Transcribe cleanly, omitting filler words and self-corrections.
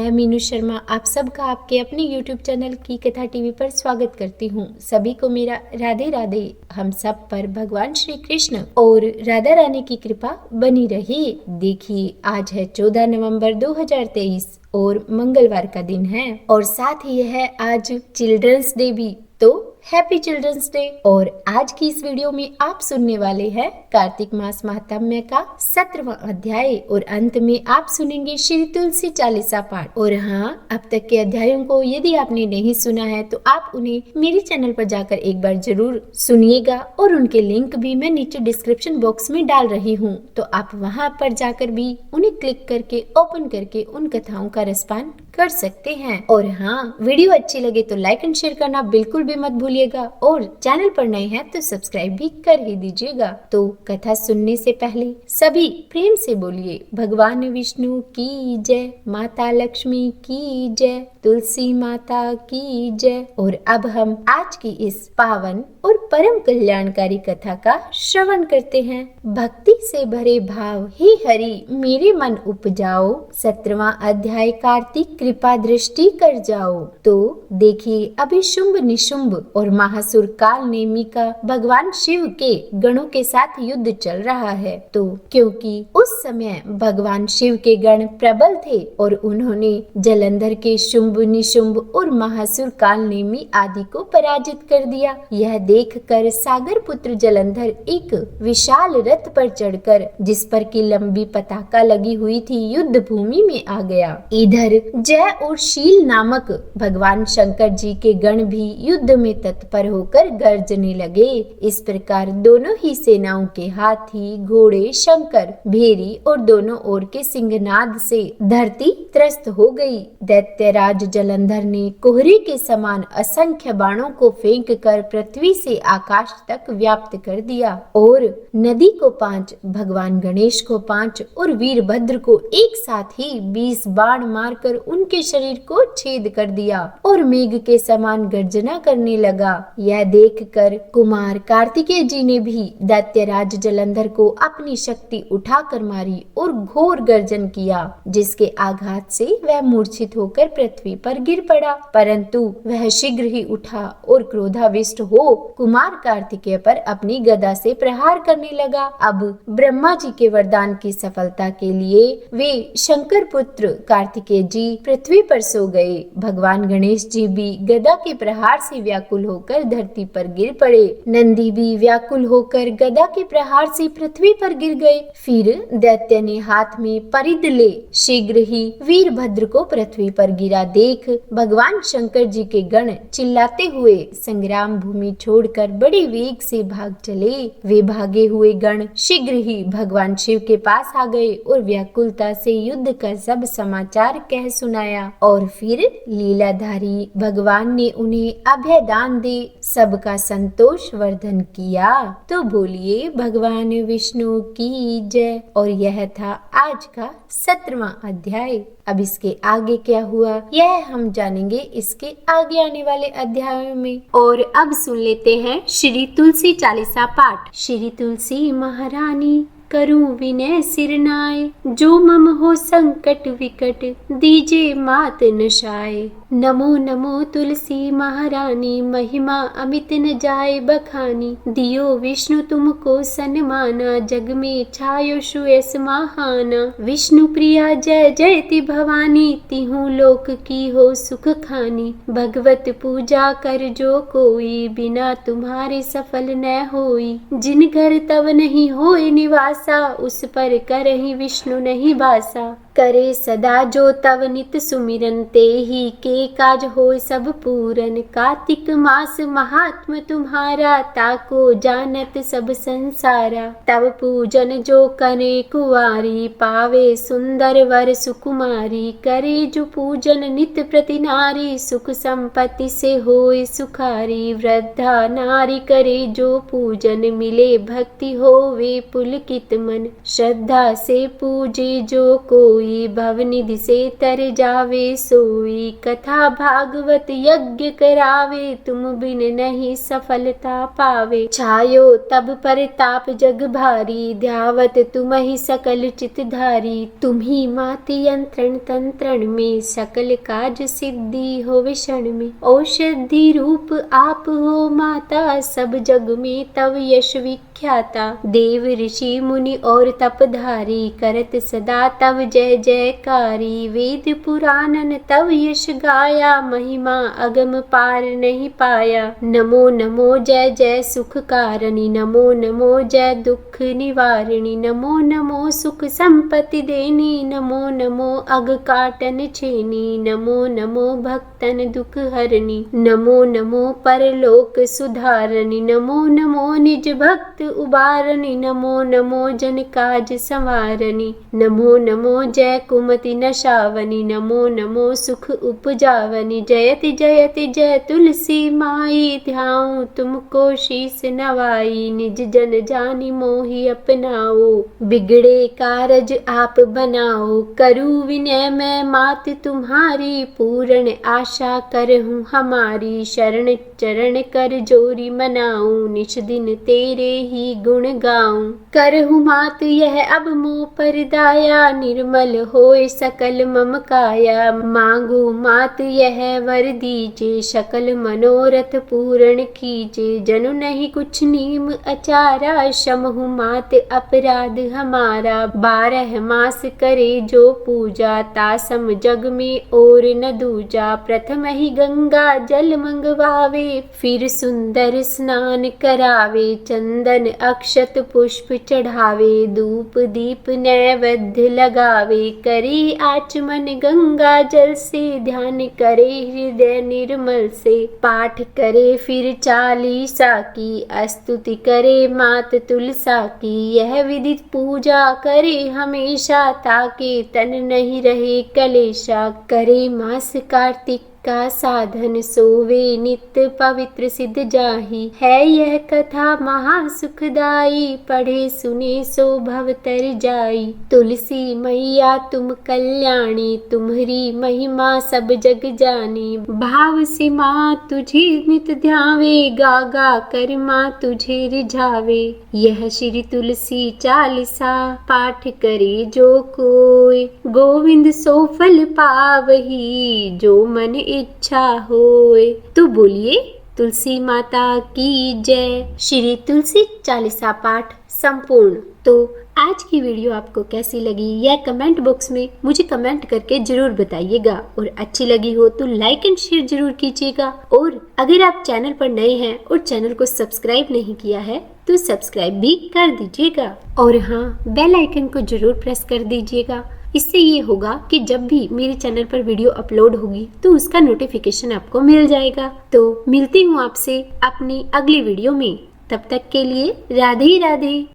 मैं मीनू शर्मा आप सबका आपके अपने YouTube चैनल की कथा टीवी पर स्वागत करती हूँ। सभी को मेरा राधे राधे। हम सब पर भगवान श्री कृष्ण और राधा रानी की कृपा बनी रही। देखिए, आज है 14 नवंबर 2023 और मंगलवार का दिन है और साथ ही है आज चिल्ड्रंस डे भी। तो हैप्पी चिल्ड्रंस डे। और आज की इस वीडियो में आप सुनने वाले हैं कार्तिक मास महात्म्य का 17वां अध्याय और अंत में आप सुनेंगे श्री तुलसी चालीसा पाठ। और हाँ, अब तक के अध्यायों को यदि आपने नहीं सुना है तो आप उन्हें मेरे चैनल पर जाकर एक बार जरूर सुनिएगा और उनके लिंक भी मैं नीचे डिस्क्रिप्शन बॉक्स में डाल रही हूँ, तो आप वहाँ पर जाकर भी उन्हें क्लिक करके ओपन करके उन कथाओं का रसपान कर सकते हैं। और हाँ, वीडियो अच्छी लगे तो लाइक एंड शेयर करना बिल्कुल भी मत भूलिएगा और चैनल पर नए हैं तो सब्सक्राइब भी कर ही दीजिएगा। तो कथा सुनने से पहले सभी प्रेम से बोलिए भगवान विष्णु की जय, माता लक्ष्मी की जय, तुलसी माता की जय। और अब हम आज की इस पावन और परम कल्याणकारी कथा का श्रवण करते हैं। भक्ति से भरे भाव हे हरि मेरे मन उपजाओ, 17वां अध्याय कार्तिक कृपा दृष्टि कर जाओ। तो देखिए, अभी शुंभ निशुंभ और महासुर काल नेमी का भगवान शिव के गणों के साथ युद्ध चल रहा है। तो क्योंकि उस समय भगवान शिव के गण प्रबल थे और उन्होंने जलंधर के शुंभ निशुंभ और महासुर काल नेमी आदि को पराजित कर दिया। यह देखकर सागर पुत्र जलंधर एक विशाल रथ पर चढ़कर, जिस पर की लंबी पताका लगी हुई थी, युद्ध भूमि में आ गया। इधर जय और शील नामक भगवान शंकर जी के गण भी युद्ध में तत्पर होकर गर्जने लगे। इस प्रकार दोनों ही सेनाओं के हाथी, घोड़े, शंकर, भेरी और दोनों ओर के सिंहनाद से धरती त्रस्त हो गई। दैत्यराज जलंधर ने कोहरे के समान असंख्य बाणों को फेंक कर पृथ्वी से आकाश तक व्याप्त कर दिया और नदी को 5, भगवान गणेश को 5 और वीरभद्र को एक साथ ही 20 बाण मारकर उनके शरीर को छेद कर दिया और मेघ के समान गर्जना करने लगा। यह देखकर कुमार कार्तिकेय जी ने भी दैत्यराज जलंधर को अपनी शक्ति उठाकर मारी और घोर गर्जन किया, जिसके आघात से वह मूर्छित होकर पृथ्वी पर गिर पड़ा। परंतु वह शीघ्र ही उठा और क्रोधाविष्ट हो कुमार कार्तिकेय पर अपनी गदा से प्रहार करने लगा। अब ब्रह्मा जी के वरदान की सफलता के लिए वे शंकर पुत्र कार्तिकेय जी पृथ्वी पर सो गए। भगवान गणेश जी भी गदा के प्रहार से व्याकुल होकर धरती पर गिर पड़े। नंदी भी व्याकुल होकर गदा के प्रहार से पृथ्वी पर गिर गए। फिर दैत्य ने हाथ में परिध ले शीघ्र ही वीरभद्र को पृथ्वी पर गिरा देख भगवान शंकर जी के गण चिल्लाते हुए संग्राम भूमि छोड़कर बड़े वेग से भाग चले। वे भागे हुए गण शीघ्र ही भगवान शिव के पास आ गए और व्याकुलता से युद्ध का सब समाचार कह सुनाया। और फिर लीलाधारी भगवान ने उन्हें अभयदान दे सबका संतोष वर्धन किया। तो बोलिए भगवान विष्णु की जय। और यह था आज का 17वां अध्याय। अब इसके आगे क्या हुआ यह हम जानेंगे इसके आगे आने वाले अध्यायों में। और अब सुन लेते हैं श्री तुलसी चालीसा पाठ। श्री तुलसी महारानी करूं विनय सिरनाए, जो मम हो संकट विकट दीजे मात नशाए। नमो नमो तुलसी महारानी, महिमा अमित न जाए बखानी। दियो विष्णु तुमको सन्माना, जग में छायो सुयस महाना। विष्णु प्रिया जय जयति भवानी, तिहु लोक की हो सुख खानी। भगवत पूजा कर जो कोई, बिना तुम्हारे सफल न होई। जिन घर तब नहीं होए निवासा, उस पर करहि विष्णु नहीं बासा। करे सदा जो तव नित सुमिरन, ते ही के काज होय सब पूरन। कार्तिक मास महात्म तुम्हारा, ताको जानत सब संसारा। तव पूजन जो करे कुवारी, पावे सुंदर वर सुकुमारी। करे जो पूजन नित प्रति नारी, सुख संपत्ति से होय सुखारी। वृद्धा नारी करे जो पूजन, मिले भक्ति होवे पुलकित मन। श्रद्धा से पूजे जो कोई, कोई, भवनिधि से तर जावे सोई। कथा भागवत यज्ञ करावे, तुम बिन नहीं सफलता पावे। छायो तब परताप जग भारी, ध्यावत तुम ही सकल चित धारी। तुम ही माति यंत्रण तंत्रण में, सकल काज सिद्धि हो क्षण में। औषधि रूप आप हो माता, सब जग में तव यश विख्याता। देव ऋषि मुनि और तपधारी, करत सदा तव जय जयकारी। वेद पुराणन तव यश गाया, महिमा अगम पार नहीं पाया। नमो नमो जय जय सुख कारणि, नमो नमो जय दुख निवारिणी। नमो नमो सुख संपत्ति देनी, नमो नमो अग काटन छेनी। नमो नमो भक्तन दुख हरणी, नमो नमो परलोक सुधारणी। नमो नमो निज भक्त उबारणी, नमो नमो जन काज संवारणी। नमो नमो जय कुमति नशावनी, नमो नमो सुख उपजावनी। जयति जयति जय तुलसी माई, ध्याऊं तुमको शीस नवाई। निज जन जानि मोहि अपनाओ, बिगड़े कारज आप बनाओ। करूँ विनय मैं मात तुम्हारी, पूर्ण आशा करहूँ हमारी। शरण चरण कर जोरी मनाऊं, निज दिन तेरे ही गुण गाऊं। करहूँ मात यह अब मोह पर दाया, निर्मल होए सकल मम काया। मांगू मात यह वर दीजे, सकल मनोरथ पूर्ण कीजे। जनु नहीं कुछ नीम अचारा, क्षमहु मात अपराध हमारा। 12 मास करे जो पूजा, तासम जग में और न दूजा। प्रथम ही गंगा जल मंगवावे, फिर सुंदर स्नान करावे। चंदन अक्षत पुष्प चढ़ावे, धूप दीप नैवेद्य लगावे। करे आचमन गंगा जल से, ध्यान करे हृदय निर्मल से। पाठ करे फिर चालीसा की, स्तुति करे मात तुलसा की। यह विदित पूजा करे हमेशा, ताके तन नहीं रहे कलेशा। करे मास कार्तिक का साधन, सोवे नित्य पवित्र सिद्ध जाहि। है यह कथा महा सुखदाई, पढ़े सुने सो भव तर जाई। तुलसी मैया तुम कल्याणी, तुम्हारी महिमा सब जग जानी। भाव से माँ तुझे नित ध्यावे, गा गा कर माँ तुझे रिझावे। यह श्री तुलसी चालीसा, पाठ करे जो कोई। गोविंद सो फल पावही, जो मन इच्छा होए। तो बोलिए तुलसी माता की जय। श्री तुलसी चालीसा पाठ संपूर्ण। तो आज की वीडियो आपको कैसी लगी यह कमेंट बॉक्स में मुझे कमेंट करके जरूर बताइएगा, और अच्छी लगी हो तो लाइक एंड शेयर जरूर कीजिएगा। और अगर आप चैनल पर नए हैं और चैनल को सब्सक्राइब नहीं किया है तो सब्सक्राइब भी कर दीजिएगा, और हाँ, बेल आइकन को जरूर प्रेस कर दीजिएगा। इससे ये होगा कि जब भी मेरे चैनल पर वीडियो अपलोड होगी तो उसका नोटिफिकेशन आपको मिल जाएगा। तो मिलती हूँ आपसे अपनी अगली वीडियो में, तब तक के लिए राधे राधे।